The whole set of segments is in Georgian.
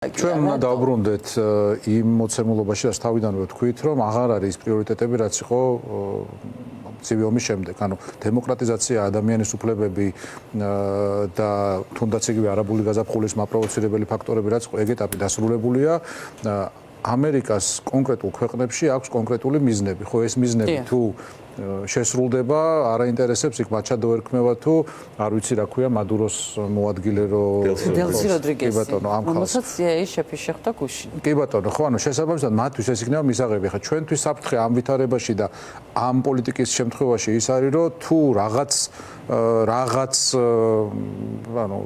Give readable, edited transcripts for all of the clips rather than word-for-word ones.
ჩვენ უნდა დავბრუნდეთ იმ მოცემულობაში, რაც თავიდანვე ვთქვით, რომ აღარ არის პრიორიტეტები, რაც იყო ცივი ომის შემდეგ. ანუ დემოკრატიზაცია, ადამიანის უფლებები და თუნდაც იგივე არაბული გაზაფხულის მაპროვოცირებელი ფაქტორები, რაც იყო, ეგ ეტაპი დასრულებულია. ამერიკას კონკრეტულ ქვეყნებში აქვს კონკრეტული მიზნები. ხო, ეს მიზნები თუ შესრულდება, არაინტერესებს იქ მაჩადო ერქმევა თუ არ ვიცი რა ქვია, მადუროს მოადგილე დელსი როდრიგესი. კი ბატონო, ამ ხალხს. რომელსაც CIA შეფიშახდა გუშინ. კი ბატონო, ხო, ანუ შესაბამისად მათთვის ეს იქნება მისაღები. ხა ჩვენთვის საფრთხე ამ ვითარებაში და ამ პოლიტიკის შემთხვევაში ის არის, რომ თუ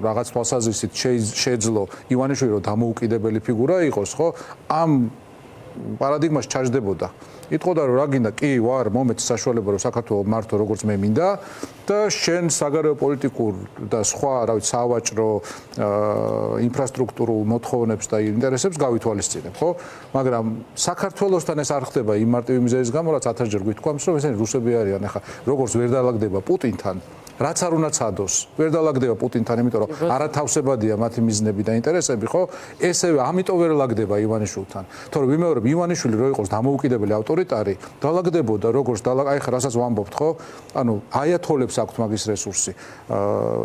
რაღაც თვალსაზრისით შეძლო ივანიშვილი რომ დამოუკიდებელი ფიგურა იყოს, ხო? ამ პარადიგმაში ჩაჯდებოდა. იტყოდა რომ რა გინდა, კი, ვარ, მომეც საშუალება რომ საქართველოს მართო როგორც მე მინდა და შენ საგარეო პოლიტიკურ და სხვა, რა ვიცი, სავაჭრო ინფრასტრუქტურულ მოთხოვნებს და ინტერესებს გავითვალისწინებ, ხო? მაგრამ საქართველოსთან ეს არ ხდება იმ მარტივი მიზეზის გამო, რაც 1000 ჯერ გვითქვამს, რომ ესენი რუსები არიან. ახლა როგორც ვერ დაალაგდება პუტინთან, რაც არ უნდა ცადოს, ვერ დაალაგდება პუტინთან, იმიტომ რომ არათავსებადია მათი მიზნები და ინტერესები, ხო? ესევე ამიტომ ვერ ლაგდება ივანიშვილთან. თორე ვიმეორებ, ივანიშვილი რო იყოს დამოუკიდებელი ავტორიტარი, დაალაგდებოდა როგორც აი ხა რასაც ვამბობთ, ხო? ანუ აიათოლებს აქვთ მაგის რესურსი.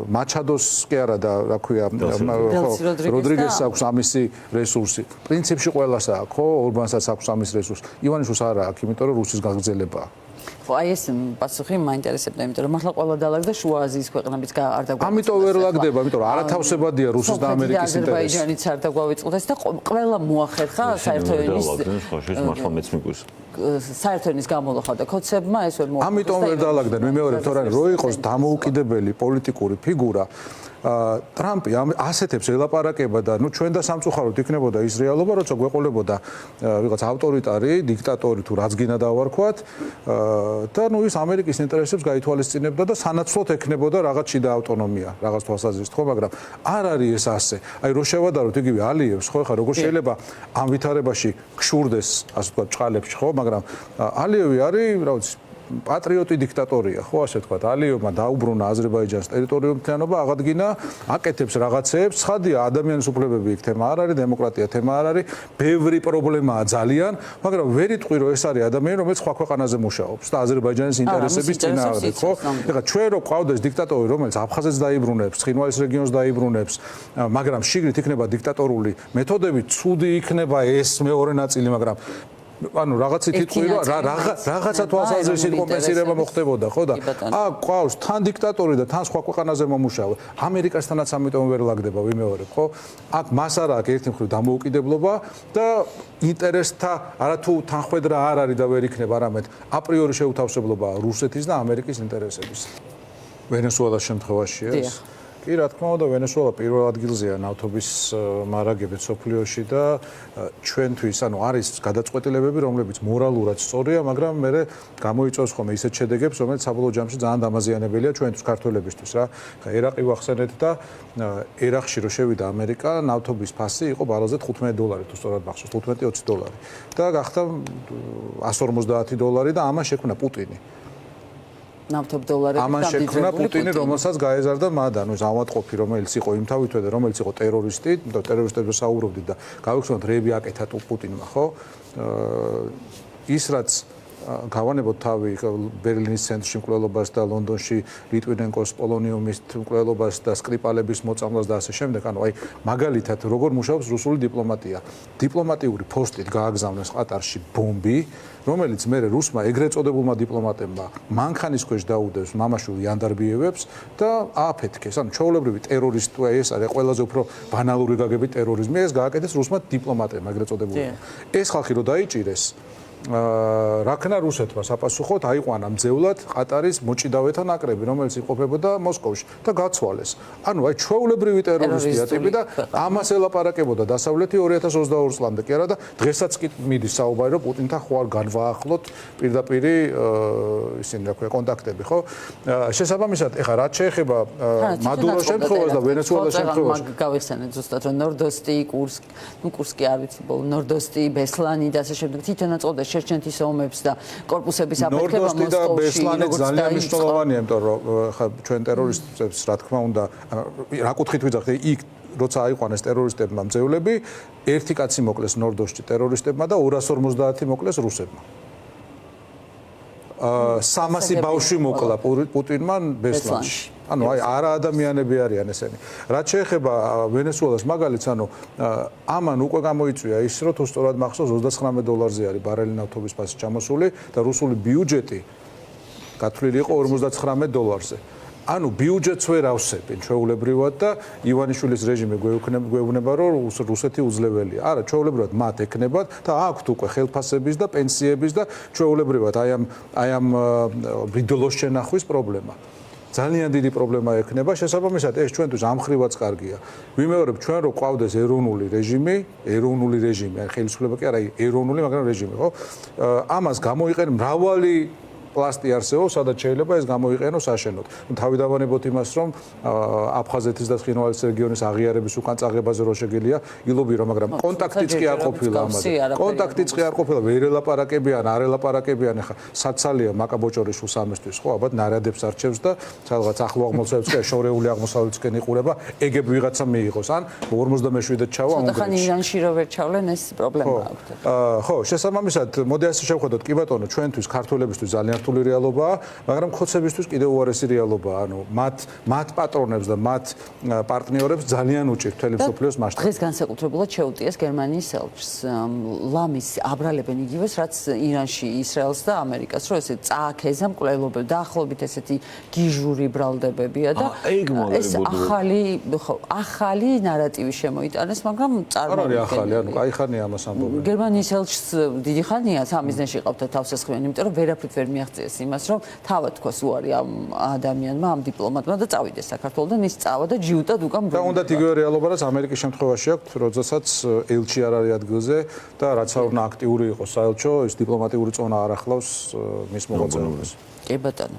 მაჩადოს კი არა და რა ქვია, ხო, როდრიგესს აქვს ამისი რესურსი. პრინციპში ყველას აქვს, ხო? ორბანსაც აქვს ამის რესურსი. ივანიშვილს არ აქვს, იმიტომ რომ რუსის გაგრძელებაა. აი ეს პასუხი მაინტერესებდა, იმიტომ რომ მართლა ყველა დალაგდა შუა აზიის ქვეყნებიც არ დაგვაწყდეს. ამიტომ ვერ ლაგდება, იმიტომ რომ არათავსებადია რუსის და ამერიკის ინტერესი. აზერბაიჯანიც არ დაგვავიწყდეს და ყველა მოახერხა საერთო ენის მართლა მეც მიგვირს. საერთო ენის გამოლახა და კოცებმა ეს ვერ მოახერხა. ამიტომ ვერ დაალაგდნენ, ვიმეორებ, თორემ რო იყოს დამოუკიდებელი პოლიტიკური ფიგურა, ტრამპი ასეთებს ელაპარაკება და ნუ ჩვენ და სამწუხაროდ იქნებოდა ის რეალობა, როცა გვეყოლებოდა ვიღაც ავტორიტარი, დიქტატორი თუ რაც გინდა დავარქვათ და ნუ ის ამერიკის ინტერესებს გაითვალისწინებდა და სანაცვლოდ ექნებოდა რაღაც შიდა ავტონომია, რაღაც თვალსაზრისით, ხო, მაგრამ არ არის ეს ასე. აი რო შევადაროთ იგივე ალიევს, ხო, ხა როგორ შეიძლება ამ ვითარებაში გშურდეს, ასე ვთქვათ, ჭყალებში, ხო, მაგრამ ალიევი არის, რა ვიცი, პატრიოტი დიქტატორია, ხო, ასე ვთქვათ, ალიევმა დაუბრუნა აზერბაიჯანის ტერიტორიუმთანობა, აღადგინა, აკეთებს რაღაცეებს, ცხადია, ადამიანის უფლებები იქ თემა არ არის, დემოკრატია თემა არ არის, ბევრი პრობლემაა ძალიან, მაგრამ ვერ იტყვი, რომ ეს არის ადამიანი, რომელიც სხვა ქვეყანაზე მუშაობს და აზერბაიჯანის ინტერესების წინააღმდეგ, ხო? ეხლა ჩვენ რო ყავდეს დიქტატორი, რომელიც აფხაზეთს დაიბრუნებს, ცხინვალის რეგიონს დაიბრუნებს, მაგრამ შიგნით იქნება დიქტატორული მეთოდები, ცუდი იქნება ეს მეორე ნაწილი, მაგრამ ანუ რაღაცით იტყვი რომ რაღაცა თვალსაზრისით კომპენსირება მოხდებოდა, ხო და აქ ყავს თან დიქტატორი და თან სხვა ქვეყანაზე მომუშავე. ამერიკასთანაც ამიტომ ვერ ლაგდება, ვიმეორებ, ხო? აქ მას არ აქვს ერთი მხრივ დამოუკიდებლობა და ინტერესთა არათუ თანხმედრა არ არის და ვერ იქნება, არამედ აპრიორი შეუთავსებლობა რუსეთის და ამერიკის ინტერესების. ვენესუელას შემთხვევაშია ეს. კი, რა თქმა უნდა, ვენესუელა პირველ ადგილზეა ნავთობის მარაგებით სოფლიოში და ჩვენთვის, ანუ არის გადაწყვეტილებები, რომლებიც მორალურად სწორია, მაგრამ მე გამოიწვევს ხოლმე ისეთ შედეგებს, რომელიც საბოლოო ჯამში ძალიან დამაზიანებელია ჩვენთვის, ქართველებისთვის, რა. ხა ერაყი ვახსენეთ და ერაყში რო შევიდა ამერიკა, ნავთობის ფასი იყო ბარელზე $15 თუ სწორად მახსოვს, $15-20 და გახდა $150 და ამას შექმნა პუტინი. ნავთობ დოლარები ამან შექმნა პუტინი, რომელსაც გაეზარდა მადან, ის ავადმყოფი, რომელიც იყო იმთავითვე და რომელიც იყო ტერორისტი, და ტერორისტებზე საუბრობდით და გავიხსენოთ რეები აკეთა პუტინმა, ხო? ის რაც გავანებოთ თავი ბერლინის ცენტრში მკვლელობას და ლონდონში ლიტვინენკოს პოლონიუმის მკვლელობას და სკრიპალების მოწამვლას და ასე შემდეგ, ანუ აი მაგალითად როგორ მუშაობს რუსული დიპლომატია. დიპლომატიური პოსტით გააგზავნეს ყატარში ბომბი, რომელიც მე რუსმა ეგრეთ წოდებულმა დიპლომატებმა მანქანის ქვეშ დაუდევს მამაშვილ იანდარბიევებს და ააფეთქეს. ანუ ჩვეულებრივი ტერორისტი ეს არის ყველაზე უფრო ბანალური გაგებით ტერორიზმი, ეს გააკეთეს რუსმა დიპლომატებმა ეგრეთ წოდებულებმა. ეს ხალხი რო დაიჭირეს რაქნა რუსეთმა საპასუხოდ აიყვანა მძევლად ყატარის მოჭიდავეთა ნაკრები, რომელიც იმყოფებოდა მოსკოვში და გაცვალეს. ანუ აი ჩვეულებრივი ტერორისტია ტიპი და ამას ელაპარაკებოდა დასავლეთი 2022 წლამდე კი არა და დღესაც კი მიდის საუბარი რომ პუტინთან ხო არ განვაახლოთ პირდაპირი ისინი რა ქვია კონტაქტები, ხო? შესაბამისად, ეხლა რაც შეეხება მადუროს შემთხვევას და ვენესუელას შემთხვევას გავიხსენეთ ზუსტად რომ ნორდოსტი, კურსკი არ ვიცი, ნორდოსტი, ბესლანი და ასე შემდეგ თითონაც ყოდა შერჩენთის ომებს და კორპუსების აფეთქება მოსკოვში. ნორდოსტი და ბესლანი ძალიან მნიშვნელოვანია, იმიტომ რომ ხა ჩვენ ტერორისტებს რა თქმა უნდა რა კუთხით ვიძახდე, იქ როცა აიყვანეს ტერორისტებმა მძევლები, ერთი კაცი მოკლეს ნორდოსში ტერორისტებმა და 250 მოკლეს რუსებმა. 300 ბავშვი მოკლა პუტინმა ბესლანში. ანუ აი არა ადამიანები არიან ესენი. რაც შეეხება ვენესუელას მაგალითს, ანუ ამან უკვე გამოიწვია ის, რომ თუ სწორად მახსოვს $29 არის ბარელი ნავთობის ფასი ჩამოსული და რუსული ბიუჯეტი გათვლილი იყო $59-ზე. ანუ ბიუჯეტს ვერ ავსებენ ჩვეულებრივად და ივანიშვილის რეჟიმი გვეუბნება, რომ რუსეთი უძლებელია. არა, ჩვეულებრივად მათ ეკნებათ და აქვთ უკვე ხელფასების და პენსიების და ჩვეულებრივად აი ამ ბრძოლოს შენახვის პრობლემა. ძალიან დიდი პრობლემა ექნება, შესაბამისად ეს ჩვენთვის ამხრივაც კარგია. ვიმეორებ ჩვენ რო ყავდეს ეროვნული რეჟიმი, აი ხელისუფლება კი არა, ეროვნული, მაგრამ რეჟიმი, ხო? ამას გამოიყენ მრავალი პლასტი არსებობს, სადაც შეიძლება ეს გამოიყენოს აშენოთ. თავი დავანებოთ იმას, რომ აფხაზეთის და ცხინვალის რეგიონის აღიარების უკან წაღებაზე რო შეგელია, ილობირო, მაგრამ კონტაქტიც კი არ ყოფილა ამაზე. კონტაქტიც კი არ ყოფილა, ვერ ელაპარაკებიან, არ ელაპარაკებიან, ახლა საცალია მაკაბოჭორიშვილს ამისთვის, ხო, ალბათ ნარადებს არჩევს და სადღაც ახლო აღმოსავლეთს კი შორეული აღმოსავლეთისკენ იყურება, ეგებ ვიღაცა მიიღოს, ან 57-დან ჩავა უნგრეთში. ხან ირანში რო ვერ ჩავლენ, ეს პრობლემა აქვთ. ხო, შესაბამისად, მოდი ასე შევხედოთ, კი ბატონო, ჩვენთვის ქართველებისთვის ძალიან რთული რეალობაა, მაგრამ ხოცებისთვის კიდევ უარესი რეალობაა. ანუ მათ პატრონებს და მათ პარტნიორებს ძალიან უჭირთ მთელი მსოფლიოს მასშტაბით. დღეს განსაკუთრებულად შეუტიეს გერმანიის ელჩს. ლამის აბრალებენ იგივეს, რაც ირანში ისრაელს და ამერიკას, რომ ესე წააქეზა მკვლელობები, დაახლოებით ესეთი გიჟური ბრალდებებია და ეს ახალი ნარატივი შემოიტანეს, მაგრამ არ არის ახალი, ანუ კაი ხანია ამას ამბობენ. გერმანიის ელჩს დიდი ხანია სამიზნეში ყავდა თავსესხმიანი, იმიტომ რომ ვერაფრით ვერ მიაღწიეს იმას, რომ თავად თქოს უარი ამ ადამიანმა, ამ დიპლომატმა და წავიდეს საქართველოდან, ის წავა და ჯიუტად უკან და უნდათ იგივე რეალობა, რაც ამერიკის შემთხვევაში აქვს, როდესაც ელჩი არ არის ადგილზე და რაც არ უნდა აქტიური იყოს საელჩო, ეს დიპლომატიური წონა არ ახლავს მის მოღვაწეობას. კი ბატონო.